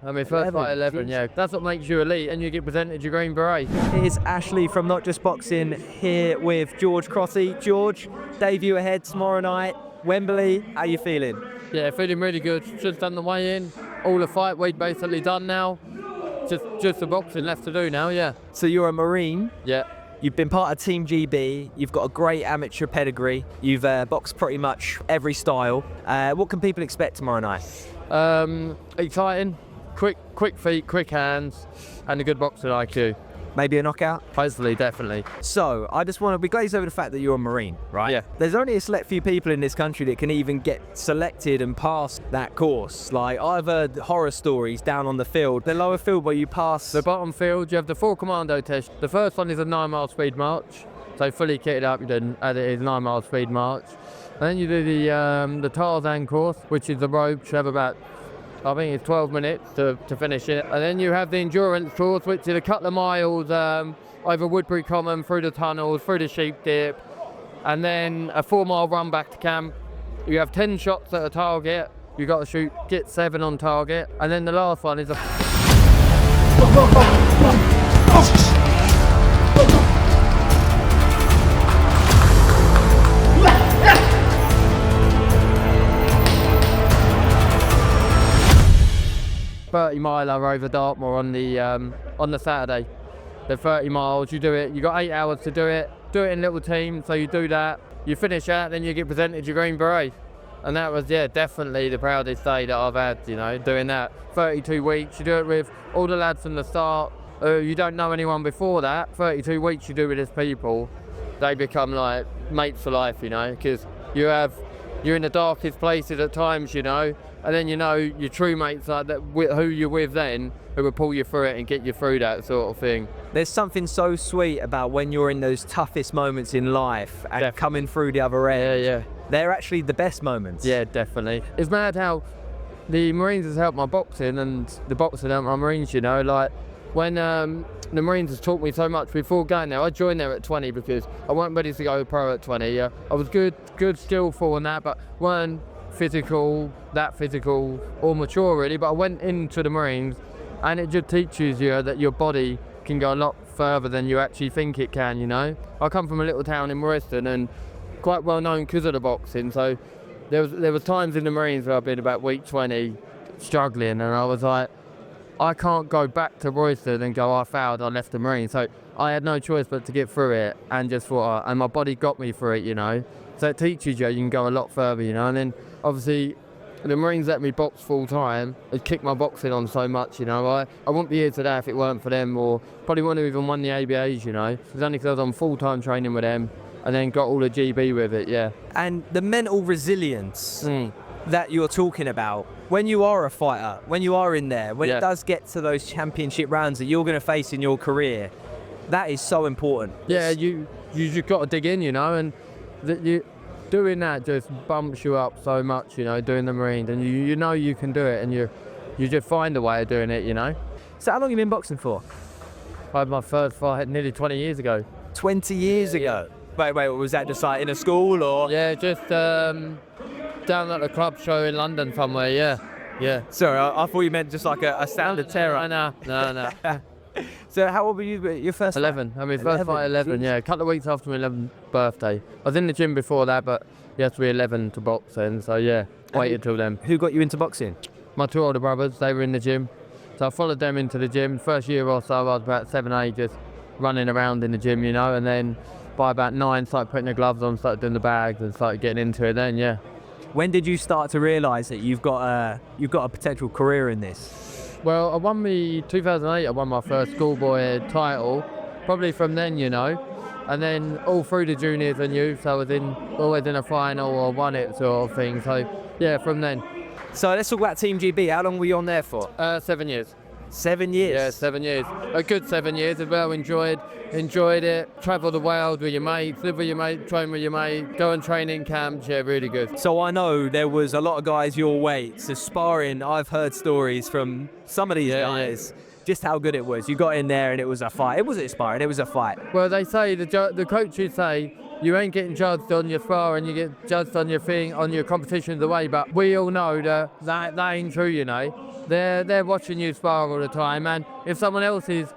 I mean, first fight 11, yeah. That's what makes you elite, and you get presented your green beret. Here's Ashley from Not Just Boxing here with George Crotty. George, debut ahead tomorrow night, Wembley. How you feeling? Yeah, feeling really good. Just done the weigh-in. All the fight weight basically done now. Just the boxing left to do now, yeah. So you're a Marine. Yeah. You've been part of Team GB. You've got a great amateur pedigree. You've boxed pretty much every style. What can people expect tomorrow night? Exciting, quick feet, quick hands, and a good boxing IQ. Maybe a knockout? Hopefully, definitely. So, I just want to be glazed over the fact that you're a Marine, right? Yeah. There's only a select few people in this country that can even get selected and pass that course. Like, I've heard horror stories down on the field. The lower field where you pass... The bottom field, you have the 4 commando tests. The first one is a 9-mile speed march. So fully kitted up, you didn't add it is 9-mile speed march. And then you do the DAZN course, which is the ropes. You have about, I think it's 12 minutes to finish it. And then you have the endurance course, which is a couple of miles over Woodbury Common, through the tunnels, through the sheep dip, and then a 4-mile run back to camp. You have 10 shots at a target. You got to get 7 on target. And then the last one is a... 30-miler over Dartmoor on the Saturday. The 30 miles, you do it, you got 8 hours to do it in little teams, so you do that, you finish that, then you get presented your green beret. And that was, yeah, definitely the proudest day that I've had, you know, doing that. 32 weeks, you do it with all the lads from the start, you don't know anyone before that. 32 weeks you do with these people, they become like mates for life, you know, because you're in the darkest places at times, you know, and then you know your true mates like that, who you're with then, who will pull you through it and get you through that sort of thing. There's something so sweet about when you're in those toughest moments in life and coming through the other end. Yeah. They're actually the best moments. Yeah, definitely. It's mad how the Marines has helped my boxing and the boxing helped my Marines, you know, like when the Marines has taught me so much before going there. I joined there at 20 because I wasn't ready to go pro at 20. Yeah, I was good, skillful and that, but weren't that physical or mature really. But I went into the Marines and it just teaches you that your body can go a lot further than you actually think it can, you know. I come from a little town in Morriston and quite well known because of the boxing, so there was times in the Marines where I've been about week 20 struggling and I was like, I can't go back to Royston and go, I failed, I left the Marines. So I had no choice but to get through it and just thought, and my body got me through it, you know. So it teaches you can go a lot further, you know. And then obviously the Marines let me box full time. It kicked my boxing on so much, you know. I wouldn't be here today if it weren't for them, or probably wouldn't have even won the ABAs, you know. It was only because I was on full time training with them and then got all the GB with it, yeah. And the mental resilience that you're talking about, when you are a fighter, when you are in there, when it does get to those championship rounds that you're going to face in your career, that is so important. Yeah, you just got to dig in, you know, and doing that just bumps you up so much, you know, doing the Marines, and you know you can do it, and you just find a way of doing it, you know. So how long have you been boxing for? I had my first fight nearly 20 years ago. 20 years ago? Wait, was that just like in a school or? Yeah, just down at the club show in London somewhere, yeah. Sorry, I thought you meant just like a sound of terror. No. So how old were you your first 11. I mean, first fight 11, yeah. A couple of weeks after my 11th birthday. I was in the gym before that, but you have to be 11 to box then, so yeah, waited till then. Who got you into boxing? My 2 older brothers, they were in the gym. So I followed them into the gym. First year or so, I was about 7, 8, just running around in the gym, you know, and then by about 9, started putting the gloves on, started doing the bags and started getting into it then, yeah. When did you start to realise that you've got a potential career in this? Well, I won 2008, I won my first schoolboy title, probably from then, you know, and then all through the juniors and youth, I was always in a final or won it sort of thing, so yeah, from then. So let's talk about Team GB. How long were you on there for? 7 years. 7 years? Yeah, 7 years. A good 7 years as well. Enjoyed it. Travel the world with your mates, live with your mate, train with your mate, go and train in camps. Yeah, really good. So I know there was a lot of guys your weight. So sparring, I've heard stories from some of these guys. Yeah. Just how good it was. You got in there and it was a fight. It wasn't sparring, it was a fight. Well, they say, the coaches say, you ain't getting judged on your sparring, you get judged on your competition of the way, but we all know that ain't true, you know. they're watching you spar all the time, and if someone else is,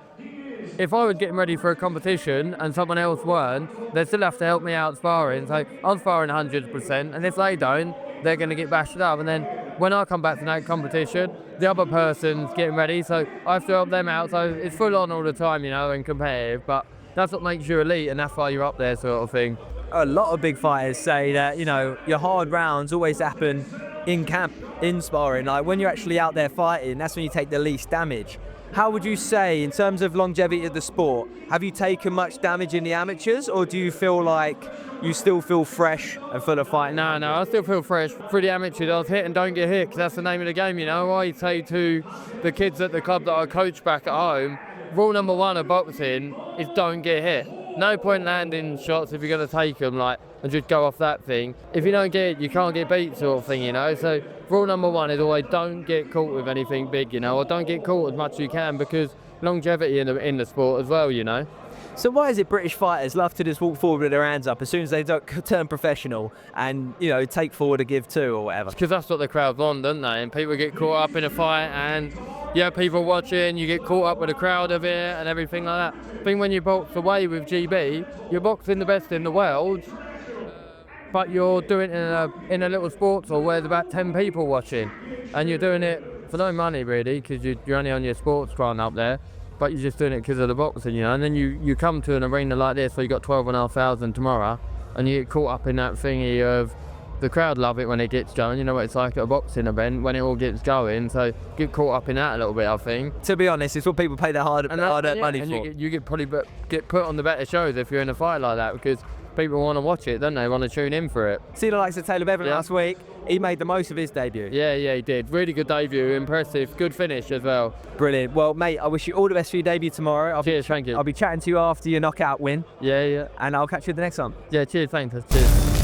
if I was getting ready for a competition and someone else weren't, they still have to help me out sparring. So I'm sparring 100%, and if they don't, they're going to get bashed up. And then when I come back to that competition, the other person's getting ready, so I have to help them out. So it's full on all the time, you know, and competitive. But that's what makes you elite, and that's why you're up there, sort of thing. A lot of big fighters say that, you know, your hard rounds always happen in camp, in sparring. Like when you're actually out there fighting, that's when you take the least damage. How would you say, in terms of longevity of the sport, have you taken much damage in the amateurs, or do you feel like you still feel fresh and full of fight? No, I still feel fresh. For the amateurs, I was hit and don't get hit, because that's the name of the game, you know. I say to the kids at the club that I coach back at home, rule number 1 of boxing is don't get hit. No point landing shots if you're going to take them, like, and just go off that thing. If you don't get it, you can't get beat, sort of thing, you know. So rule number 1 is always don't get caught with anything big, you know, or don't get caught as much as you can, because longevity in the sport as well, you know. So why is it British fighters love to just walk forward with their hands up as soon as they turn professional and, you know, take forward a give two or whatever? Because that's what the crowd want, don't they? And people get caught up in a fight, and yeah, people watching, you get caught up with the crowd of it and everything like that. I think when you box away with GB, you're boxing the best in the world, but you're doing it in a little sports hall where there's about 10 people watching, and you're doing it for no money really, because you're only on your sports grant up there, but you're just doing it because of the boxing, you know. And then you come to an arena like this where you got 12,500 tomorrow, and you get caught up in that thingy of the crowd love it when it gets going. You know what it's like at a boxing event when it all gets going, so get caught up in that a little bit, I think. To be honest, it's what people pay their hard-earned money for. You probably get put on the better shows if you're in a fight like that, because people want to watch it, don't they? Want to tune in for it. See the likes of Taylor Bevan last week. He made the most of his debut. Yeah, he did. Really good debut, impressive, good finish as well. Brilliant. Well, mate, I wish you all the best for your debut tomorrow. Cheers, thank you. I'll be chatting to you after your knockout win. Yeah. And I'll catch you at the next one. Yeah, cheers, thanks. Cheers.